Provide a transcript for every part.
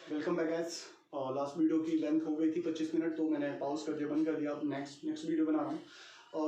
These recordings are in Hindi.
Welcome back guys. Last video की लेंथ हो गई थी 25 मिनट, तो मैंने पॉज कर दिया, बंद कर दिया। अब नेक्स्ट वीडियो बना रहा हूँ।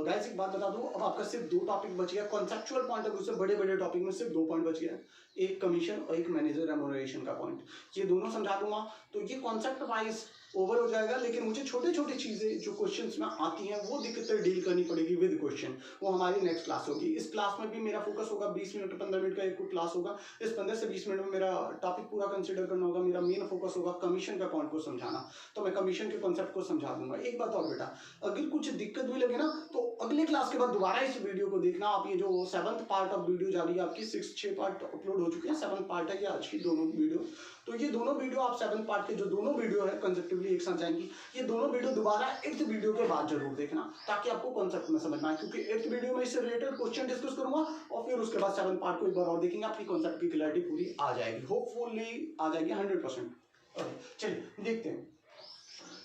गाइस एक बात बता दूं, अब आपका सिर्फ दो टॉपिक बच गया। कॉन्सेप्चुअल पॉइंट ऑफ व्यू से बड़े बड़े टॉपिक में सिर्फ दो पॉइंट बच गया, एक कमीशन और एक मैनेजर रेम्यूनरेशन का पॉइंट। ये दोनों समझा दूंगा तो ये कॉन्सेप्ट वाइज ओवर हो जाएगा, लेकिन मुझे छोटे छोटे चीजें जो क्वेश्चंस में आती हैं वो दिक्कतें डील करनी पड़ेगी विद क्वेश्चन। वो हमारी नेक्स्ट क्लास होगी। इस क्लास में भी मेरा फोकस होगा 20 मिनट 15 मिनट का एक क्लास होगा। इस 15 से 20 मिनट में मेरा टॉपिक पूरा कंसिडर करना होगा। मेरा मेन फोकस होगा कमीशन का पॉइंट को समझाना, तो मैं कमीशन के कॉन्सेप्ट को समझा दूंगा। एक बात और बेटा, अगर कुछ दिक्कत भी लगे ना तो अगले क्लास के बाद दोबारा इस वीडियो को देखना आप। ये जो 7th पार्ट ऑफ वीडियो जा रही है आपकी, 6 पार्ट अपलोड हो चुके हैं, 7th पार्ट है ये आज की दोनों वीडियो। तो ये दोनों वीडियो आप 7th पार्ट के जो दोनों वीडियो है कंसेप्टिवली एक साथ जाएंगी। ये दोनों वीडियो दोबारा 8th वीडियो के बाद जरूर देखना, ताकि आपको कॉन्सेप्ट में समझना है, क्योंकि 8th वीडियो में इससे रिलेटेड क्वेश्चन डिस्कस करूंगा और फिर उसके बाद 7th पार्ट को एक बार और देखेंगे। आपकी कॉन्सेप्ट की क्लैरिटी पूरी आ जाएगी, होपफुली आ जाएगी 100%। चलिए देखते हैं।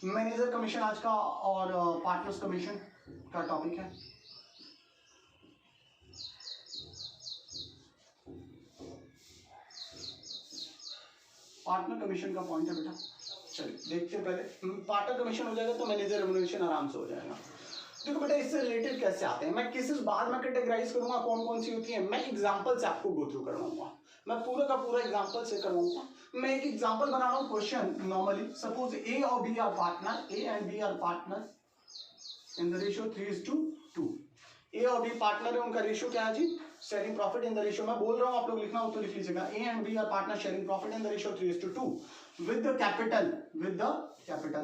मैनेजर कमीशन आज का और पार्टनर्स कमीशन का टॉपिक है। पार्टनर कमीशन का पॉइंट है बेटा। चलिए देखते हैं। पहले पार्टनर कमीशन हो जाएगा तो मैनेजर रेम्यूनरेशन आराम से हो जाएगा। देखो बेटा, इससे रिलेटेड कैसे आते हैं, मैं केसेस बाद में कैटेगराइज करूंगा कौन कौन सी होती है। मैं एग्जांपल से आपको गो थ्रू करवाऊंगा, मैं पूरा का पूरा एग्जांपल से करवाऊंगा। मैं एक एग्जांपल बना रहा हूँ क्वेश्चन। नॉर्मली सपोज ए और B are partner, A and B are partner in the ratio 3:2। A और बी पार्टनर है, उनका रेशियो क्या है जी? Sharing profit in the ratio. मैं बोल रहा हूँ, आप लोग लिखना हो तो लिख लीजिएगा। A and B are partner sharing profit in the ratio 3:2 with the capital.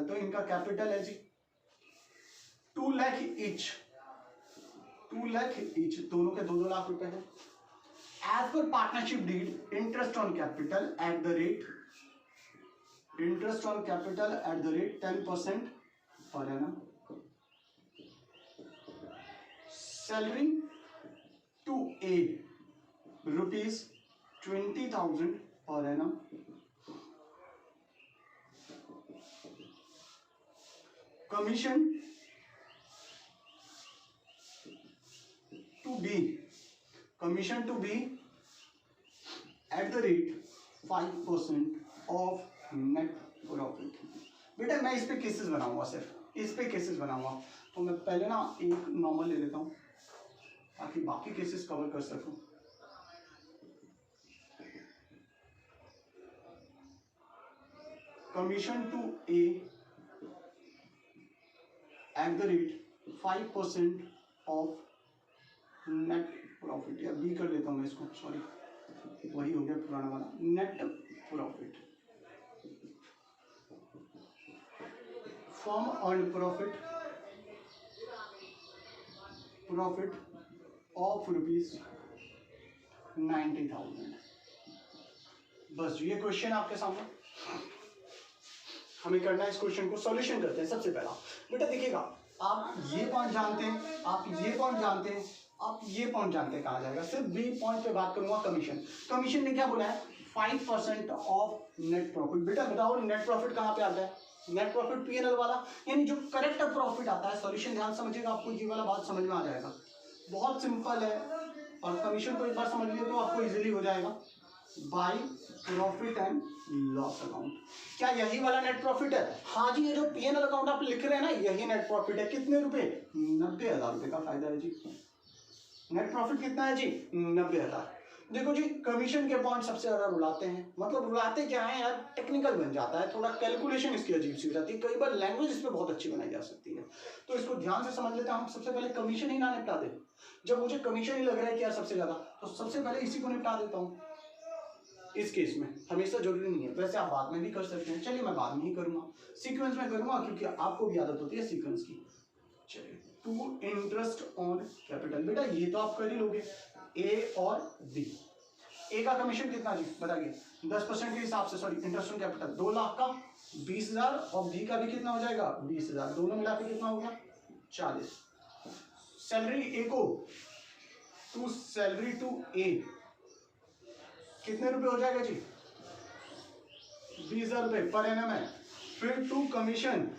तो इनका कैपिटल है जी 2 लाख ईच, 2 लाख ईच, दोनों के 2-2 लाख रुपए है। As per partnership deed, interest on capital at the rate 10% per annum. Salary to A ₹20,000 per annum। Commission to be at the rate 5% of net profit। बेटा मैं इस पे केसेस बनाऊंगा, सिर्फ इस पे केसेस बनाऊंगा। तो मैं पहले ना एक नॉर्मल ले लेता हूँ ताकि बाकी केसेस कवर कर सकूं। Commission to A at the rate 5% of net profit, या बी कर लेता हूं मैं इसको, सॉरी वही हो गया पुराना वाला। Net profit, firm earn profit of ₹90,000। बस ये क्वेश्चन आपके सामने, हमें करना है इस क्वेश्चन को। सॉल्यूशन करते हैं। सबसे पहला बेटा देखिएगा, आप ये पॉइंट जानते हैं, आप ये पॉइंट जानते हैं, आप ये पॉइंट जानते हैं, कहा जाएगा। सिर्फ बी पॉइंट पे बात करूंगा। कमीशन ने क्या बोला है? 5% ऑफ नेट प्रॉफिट। बेटा बताओ नेट प्रॉफिट कहाँ पे आता है? नेट प्रॉफिट P&L वाला, यानी जो करेक्ट प्रॉफिट आता है। सॉल्यूशन ध्यान समझिएगा, आपको ये वाला बात समझ में आ जाएगा। बहुत सिंपल है, और कमीशन को एक बार समझ लिए तो आपको इजीली हो जाएगा। By profit and loss account. क्या यही वाला नेट प्रॉफिट है? हाँ जी, ये जो P&L अकाउंट आप लिख रहे हैं ना, यही नेट प्रॉफिट है। कितने रुपए? 90,000 रुपए का फायदा है जी। नेट प्रॉफिट कितना है जी? 90,000। देखो जी, कमीशन के पॉइंट सबसे ज्यादा रुलाते हैं। मतलब रुलाते क्या है यार, टेक्निकल बन जाता है थोड़ा, कैलकुलेशन इसकी अजीब सी हो जाती है। कई बार लैंग्वेज इस पर बहुत अच्छी बनाई जा सकती है, तो इसको ध्यान से समझ लेते हैं हम। सबसे पहले कमीशन ही ना निपटा दे। जब मुझे कमीशन ही लग रहा है कि यार सबसे ज्यादा, तो सबसे पहले इसी को निपटा देता हूँ। इस केस में हमेशा जरूरी नहीं है, वैसे आप बाद में भी कर सकते हैं। चलिए मैं बाद में ही करूंगा, सीक्वेंस में करूंगा, क्योंकि आपको भी आदत होती है सीक्वेंस की। चलिए, टू इंटरेस्ट ऑन कैपिटल। बेटा ये तो आप कर ही लोगे, ए और बी। ए का कमीशन कितना जी बताइए? 10% के हिसाब से, sorry interest on capital 2 lakh का 20,000, और बी का भी कितना हो जाएगा? 20,000। दोनों मिला के कितना हो गया? 40। सैलरी ए को, टू सैलरी टू ए कितने रुपए हो जाएगा जी? 20,000 रुपए पर एनम है। फिर टू कमीशन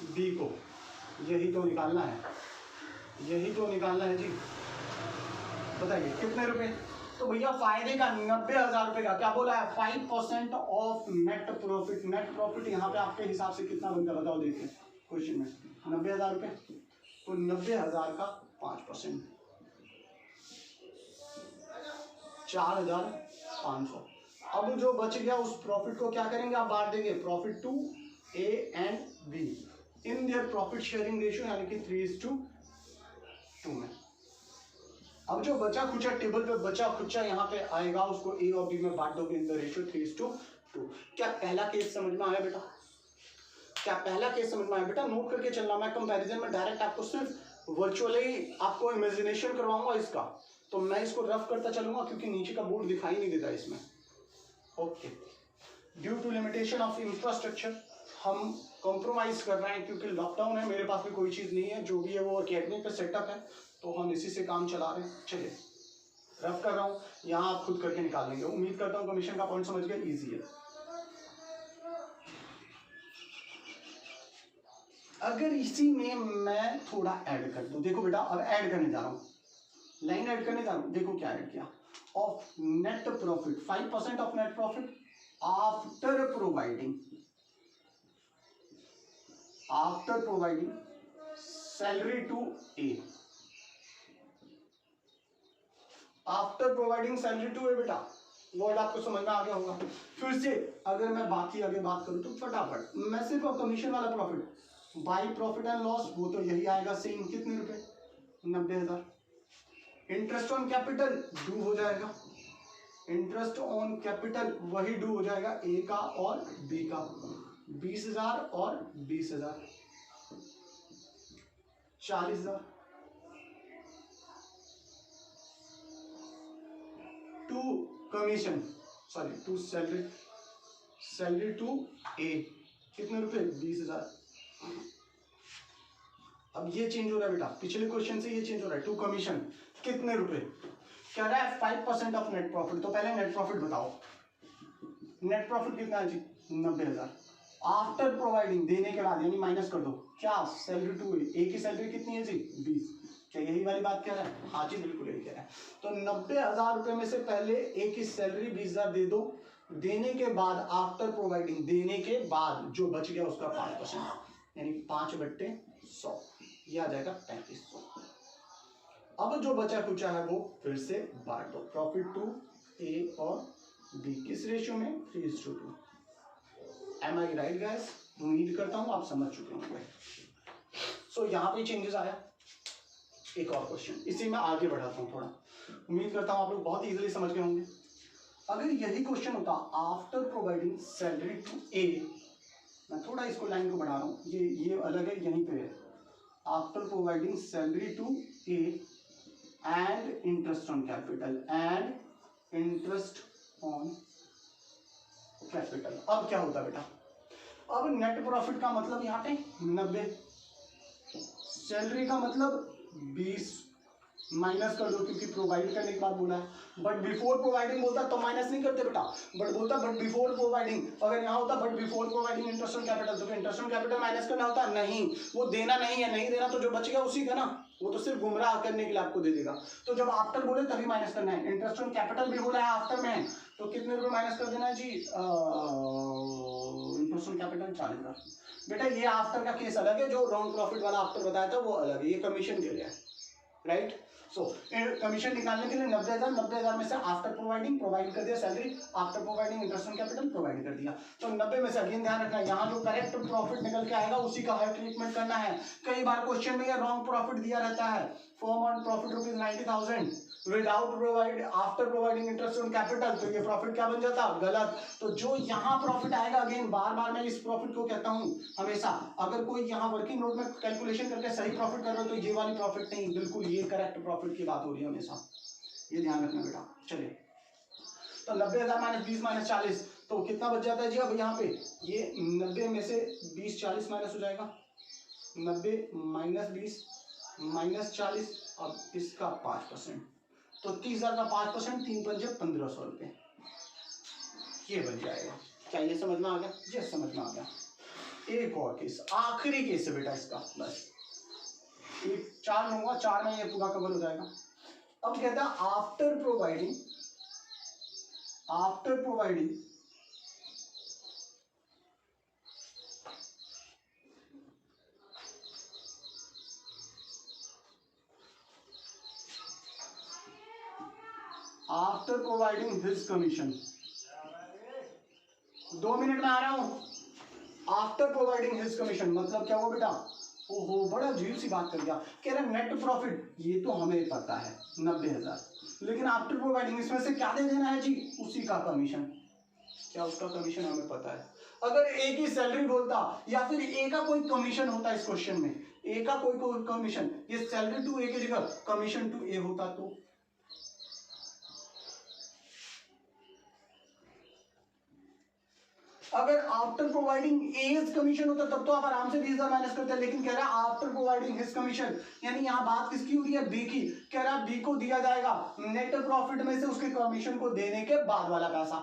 बी को, यही तो निकालना है, यही तो निकालना है जी। बताइए कितने रुपए? तो तो भैया फायदे का 90,000 रुपए का क्या बोला है 5% of net profit. Net profit यहाँ पे आपके हिसाब से कितना बनता है बताओ, देखिए क्वेश्चन में 90,000 रुपए, तो 90,000 का 5% 4,500। अब जो बच गया उस प्रॉफिट को क्या करेंगे आप बांट देंगे, profit to A and B in their profit sharing ratio, यानी कि 3:2 में। अब जो बचा खुचा टेबल पे बचा खुचा यहाँ पे आएगा, उसको ए और बी में बांट दोगे इन द रेशियो 3:2। क्या पहला केस समझ में आया बेटा? क्या पहला केस समझ में आया बेटा? नोट करके चलना, मैं कंपैरिजन में डायरेक्ट आपको सिर्फ वर्चुअली आपको इमेजिनेशन करवाऊंगा इसका, तो मैं इसको रफ करता चलूंगा क्योंकि नीचे का बोर्ड दिखाई नहीं देता इसमें। Okay, due to limitation of infrastructure हम कॉम्प्रोमाइज कर रहे हैं क्योंकि लॉकडाउन है, मेरे पास भी कोई चीज़ नहीं है, जो भी है वो अकेडमी का सेटअप है, तो हम इसी से काम चला रहे हैं। चलिए रफ कर रहा हूँ, यहाँ आप खुद करके निकाल लेंगे। उम्मीद करता हूँ कमीशन का पॉइंट समझ गए, ईजी है। अगर इसी में मैं थोड़ा ऐड कर दूं, देखो बेटा अब ऐड करने जा रहा हूँ, लाइन ऐड करने जा रहा हूँ। देखो क्या ऐड किया, of net profit 5% of net profit after providing salary to A, after providing salary to A बेटा, वर्ड आपको समझ में आ गया होगा। फिर से अगर मैं बाकी आगे बात करूं तो फटाफट मैं सिर्फ कमीशन वाला profit by profit and loss, वो तो यही आएगा सेम, कितने रुपए 90,000। इंटरेस्ट ऑन कैपिटल ड्यू हो जाएगा, इंटरेस्ट ऑन कैपिटल वही ड्यू हो जाएगा ए का और बी का, 20,000 और 20,000 40,000। To commission sorry to salary to A कितने रुपए 20,000। अब ये चेंज हो रहा है बेटा, पिछले क्वेश्चन से ये चेंज हो रहा है। टू कमीशन कितने रुपए, कह रहा है 5% ऑफ नेट प्रॉफिट, तो पहले नेट प्रॉफिट बताओ, नेट प्रॉफिट कितना है जी 90,000। आफ्टर प्रोवाइडिंग देने के बाद यानी माइनस कर दो, क्या सैलरी टू ए की सैलरी कितनी है जी 20, क्या यही वाली बात कह रहा है? हाँ जी बिल्कुल यही कह रहा है। तो 90,000 रुपए में से पहले ए की सैलरी 20,000 दे दो, देने के बाद आफ्टर प्रोवाइडिंग देने के बाद जो बच गया उसका 5% यानी 5/100, ये आ जाएगा 3500। अब जो बचा कुचा है वो फिर से बांट दो, प्रॉफिट टू ए और बी किस रेशियो में 3:2। एम आई राइट गाइस? उम्मीद करता हूं आप समझ चुके होंगे। सो यहाँ पे चेंजेस आया। एक और क्वेश्चन इसी में आगे बढ़ाता हूँ थोड़ा, उम्मीद करता हूँ आप लोग बहुत इजीली समझ गए होंगे। अगर यही क्वेश्चन होता आफ्टर प्रोवाइडिंग सैलरी टू ए, मैं थोड़ा इसको लाइन को बढ़ा रहा हूँ, ये अलग है यहीं पे है, after providing salary to A and interest on capital अब क्या होता बेटा, अब नेट प्रॉफिट का मतलब यहाँ पे 90, सैलरी का मतलब 20 माइनस कर दो क्योंकि प्रोवाइड करने के बाद बोला है, बट बिफोर प्रोवाइडिंग बोलता तो माइनस नहीं करते बेटा, बट बोलता बट बिफोर प्रोवाइडिंग। अगर यहाँ होता but before providing interest on capital, तो इंटरेस्ट ऑन कैपिटल माइनस करना होता नहीं, वो देना नहीं है, नहीं देना तो जो बच गया उसी का ना, वो तो सिर्फ गुमराह करने के लिए आपको दे देगा। तो जब आफ्टर बोले तभी माइनस करना है, इंटरेस्ट ऑन कैपिटल भी बोला है आफ्टर में, तो कितने रुपए माइनस कर देना है जी, इंटरेस्ट ऑन कैपिटल 40,000। बेटा ये आफ्टर का केस अलग है, जो रॉन्ग प्रॉफिट वाला आफ्टर बताया था वो अलग है, ये कमीशन के लिए है, राइट। सो कमीशन निकालने के लिए 90,000 में से आफ्टर प्रोवाइडिंग प्रोवाइड कर दिया salary, after providing interest on capital provide कर दिया, तो 90 में से अगेन ध्यान रखना है यहाँ जो करेक्ट प्रॉफिट निकल के आएगा उसी का हर ट्रीटमेंट करना है। कई बार क्वेश्चन में ये रॉन्ग प्रॉफिट दिया रहता है, form on profit ₹90,000 without provide after providing interest on capital, तो ये प्रॉफिट क्या बन जाता गलत। तो जो यहाँ प्रॉफिट आएगा, अगेन बार बार मैं इस प्रॉफिट को कहता हूँ हमेशा, अगर कोई यहाँ वर्किंग नोट में कैलकुलेशन करके सही प्रॉफिट कर रहे हो तो ये वाली प्रॉफिट नहीं, बिल्कुल ये करेक्ट प्रॉफिट की बात हो रही है हमेशा, ये ध्यान रखना बेटा। चलिए तो 90,000 माइनस 20 माइनस 40 तो कितना बच जाता है जी, अब यहाँ पे ये 90 में से 20 40 माइनस हो जाएगा, 90 माइनस 20 माइनस 40, अब इसका 5%, तो 30,000 का 5%, 3×5 1500 रुपये, ये बन जाएगा। क्या ये समझ में आ गया? ये समझ में आ गया। एक और केस, आखिरी केस है बेटा इसका, बस एक 4 लूंगा, 4 में ये पूरा कवर हो जाएगा। अब कहता है after providing after providing his commission, 2 minute में आ रहा हूं। आफ्टर प्रोवाइडिंग हिज कमीशन मतलब क्या हुआ बेटा? ओहो, बड़ा अजीब सी बात कर दिया। कह रहे नेट प्रॉफिट ये तो हमें पता है 90,000, लेकिन आफ्टर प्रोवाइडिंग इसमें से क्या दे देना है जी? उसी का कमीशन। क्या उसका कमीशन हमें पता है? अगर ए की सैलरी बोलता या फिर ए का कोई कमीशन होता इस क्वेश्चन में, ए का कोई कमीशन, ये सैलरी टू ए की जगह कमीशन टू ए होता तो अगर आफ्टर प्रोवाइडिंग एज कमीशन होता तब तो आप आराम से 20,000 माइनस करते हैं, लेकिन कह रहा है आफ्टर प्रोवाइडिंग हिज कमीशन, यानी यहाँ बात किसकी हो रही है? बी की। कह रहा है बी को दिया जाएगा नेट प्रॉफिट में से उसके कमीशन को देने के बाद वाला पैसा।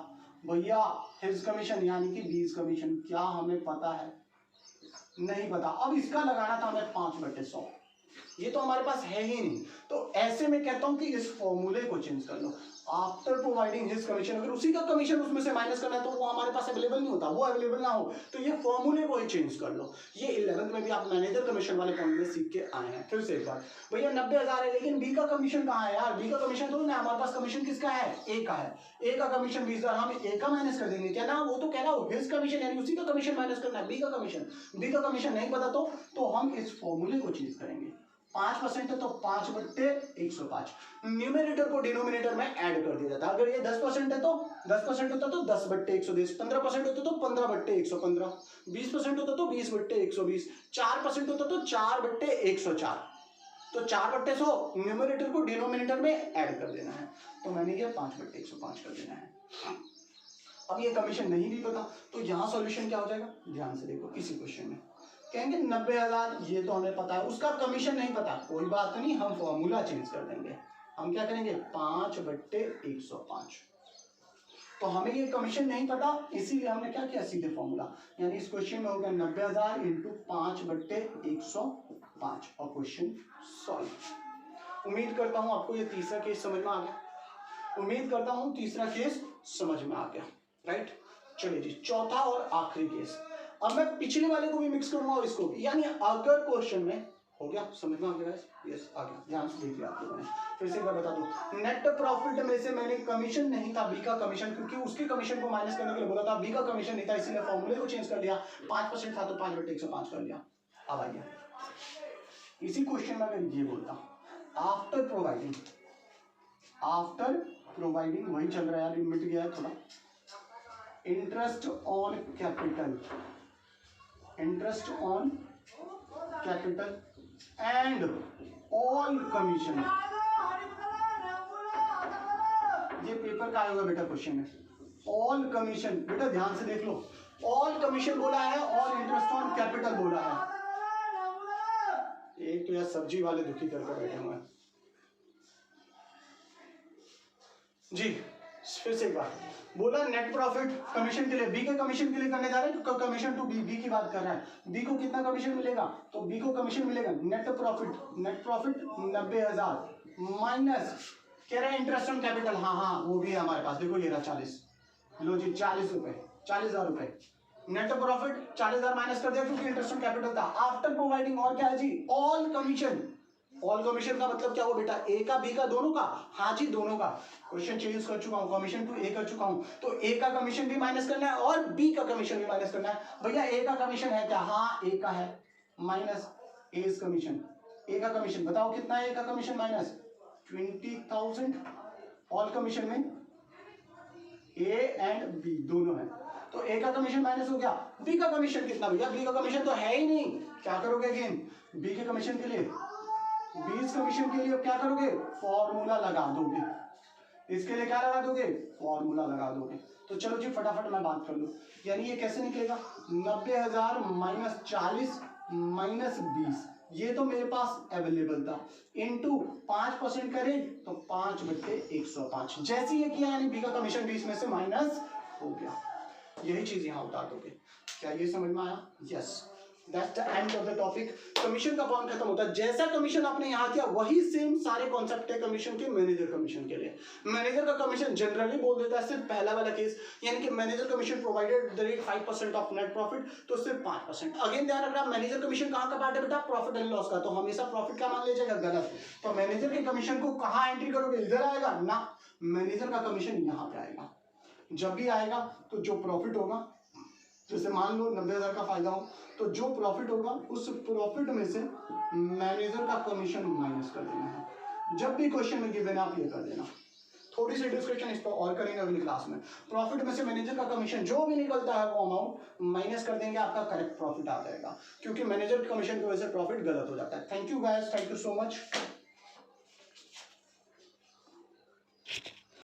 भैया हिज कमीशन यानी कि बीज कमीशन, क्या हमें पता है? नहीं पता। अब इसका लगाना था हमें 5/100, ये तो हमारे पास है ही नहीं। तो ऐसे में कहता हूं कि इस फॉर्मूले को चेंज कर लो। आफ्टर प्रोवाइडिंग हिज कमीशन, अगर उसी का कमीशन उसमें से माइनस करना है तो वो हमारे पास अवेलेबल नहीं होता, वो अवेलेबल ना हो तो ये फॉर्मूले को ही चेंज कर लो। ये 11th में भी आप मैनेजर कमीशन वाले फॉर्मूले सीख के आए हैं। फिर से एक बार, भैया 90,000 है लेकिन बी का कमीशन कहाँ है यार? बी का कमीशन तो ना, हमारे पास कमीशन किसका है? ए का है। ए का कमीशन 20,000, हम ए का माइनस कर देंगे क्या ना? वो तो कह रहा हो हिज कमीशन यानी उसी का कमीशन माइनस करना है, बी का कमीशन। बी का कमीशन नहीं पता तो हम इस फॉर्मूले को चेंज करेंगे। 5% है तो 5/105, न्यूमरेटर को डिनोमिनेटर में ऐड कर दिया जाता है। अगर ये 10% है तो 10% होता तो 10/110, 15% होता तो 15/115, 20% होता तो 20/120, 4% होता तो 4/104। तो 4/100 न्यूमरेटर को डिनोमिनेटर में ऐड कर देना है, तो मैंने ये 5/105 कर देना है। अब ये कमीशन नहीं भी पता तो यहाँ सॉल्यूशन क्या हो जाएगा? ध्यान से देखो, इसी क्वेश्चन में कहेंगे 90,000 ये तो हमें पता है, उसका कमीशन नहीं पता, कोई बात नहीं, हम फॉर्मूला चेंज कर देंगे। हम क्या करेंगे? 5/105। तो हमें ये कमीशन नहीं पता, इसीलिए हमने क्या किया? सीधे फॉर्मूला। यानी इस क्वेश्चन में हो गया 90,000 इंटू 5/105 और क्वेश्चन सॉल्व। उम्मीद करता हूं आपको ये तीसरा केस समझ में आ गया। उम्मीद करता हूं तीसरा केस समझ में आ गया, राइट। चलिए जी, चौथा और आखिरी केस। अब मैं पिछले वाले को भी मिक्स करूंगा और इसको भी, यानी अगर क्वेश्चन में हो गया, समझ में आ गया? यस आ गया, ध्यान से देख लिया आप लोगों ने। फिर से एक बार बता दूं, नेट प्रॉफिट में से मैंने कमीशन नहीं था बी का कमीशन, क्योंकि उसके कमीशन को माइनस करने के लिए बोला था, बी का कमीशन नहीं था इसीलिए फॉर्मूले को चेंज कर दिया। 5% था तो 5/105 कर लिया। अब आइए इसी क्वेश्चन में अगर ये बोलता आफ्टर प्रोवाइडिंग वही चल रहा है यार, मिट गया है थोड़ा। Interest on capital and all commission, ये पेपर का आया हुआ बेटा क्वेश्चन है। ऑल कमीशन बेटा ध्यान से देख लो, ऑल कमीशन बोला है और इंटरेस्ट ऑन कैपिटल बोला है। एक तो यार सब्जी वाले दुखी करके बैठे हुए हैं जी। फिर से एक बार बोला, नेट प्रॉफिट कमीशन के लिए, बी के कमीशन के लिए करने जा रहे हैं, तो कमीशन टू बी की बात कर रहा है। बी को कितना कमीशन मिलेगा? तो बी को कमीशन मिलेगा नेट प्रॉफिट 90,000 माइनस कह रहा है इंटरेस्ट ऑन कैपिटल, हाँ वो भी है हमारे पास, देखो ये रहा 40, लो जी 40 रुपए, 40,000 रुपए। नेट प्रॉफिट 40,000 माइनस कर दिया क्योंकि इंटरेस्ट ऑन कैपिटल था। आफ्टर प्रोवाइडिंग और क्या है जी? All commission. ऑल कमीशन का मतलब क्या हुआ बेटा? ए का बी का दोनों का? हाँ जी दोनों का। क्वेश्चन चेंज कर चुका हूँ, कमीशन टू ए कर चुका हूँ, तो ए का कमीशन भी माइनस करना है और बी का कमीशन भी माइनस करना है। भैया ए का कमीशन है क्या? हाँ ए का है, माइनस एज कमीशन। ए का कमीशन बताओ कितना है? ए का कमीशन माइनस 20,000। ऑल कमीशन में ए एंड बी दोनों है, तो ए का कमीशन माइनस हो गया। बी का कमीशन कितना भैया? बी का कमीशन तो है ही नहीं, क्या करोगे अगेन? बी के कमीशन के लिए, बीस कमीशन के लिए क्या करोगे? फॉर्मूला लगा दोगे। इसके लिए क्या लगा दोगे? फॉर्मूला लगा दोगे। तो चलो जी फटाफट मैं बात कर लूं, यानी ये कैसे निकलेगा? 90,000 माइनस 40 माइनस 20, ये तो मेरे पास अवेलेबल था, इनटू 5% करें तो 5/105। जैसे ये किया यानी बी का कमीशन 20 में से माइनस हो गया। यही चीज यहां उतार दोगे। क्या ये समझ में आया? Yes. That's the end of the topic. Commission का पॉइंट खत्म होता है। जैसा कमीशन आपने यहाँ किया वही सेम सारे कॉन्सेप्ट है कमीशन के मैनेजर कमीशन के लिए। मैनेजर का कमीशन जनरली बोल देता है सिर्फ पहला वाला केस, यानी कि manager commission provided the rate 5% of net profit, तो सिर्फ 5%। अगेन ध्यान रखना, मैनेजर कमीशन कहाँ का पार्ट है बेटा? प्रॉफिट एंड लॉस का, तो हमेशा प्रॉफिट का मान लीजिएगा, गलत। तो मैनेजर के कमीशन को कहाँ एंट्री करोगे? इधर आएगा ना, मैनेजर का कमीशन यहाँ पे आएगा। जब भी आएगा तो जो प्रॉफिट होगा, जैसे मान लो 90,000 का फायदा हो, तो जो प्रॉफिट होगा उस प्रॉफिट में से मैनेजर का कमीशन माइनस कर देना है। जब भी क्वेश्चन में गिवन आप ये कर देना। थोड़ी सी डिस्कशन इस पर और करेंगे अगली क्लास में। प्रॉफिट में से मैनेजर का कमीशन जो भी निकलता है वो अमाउंट माइनस कर देंगे, आपका करेक्ट प्रॉफिट आ जाएगा, क्योंकि मैनेजर कमीशन की वजह से प्रॉफिट गलत हो जाता है। Thank you guys, thank you so much.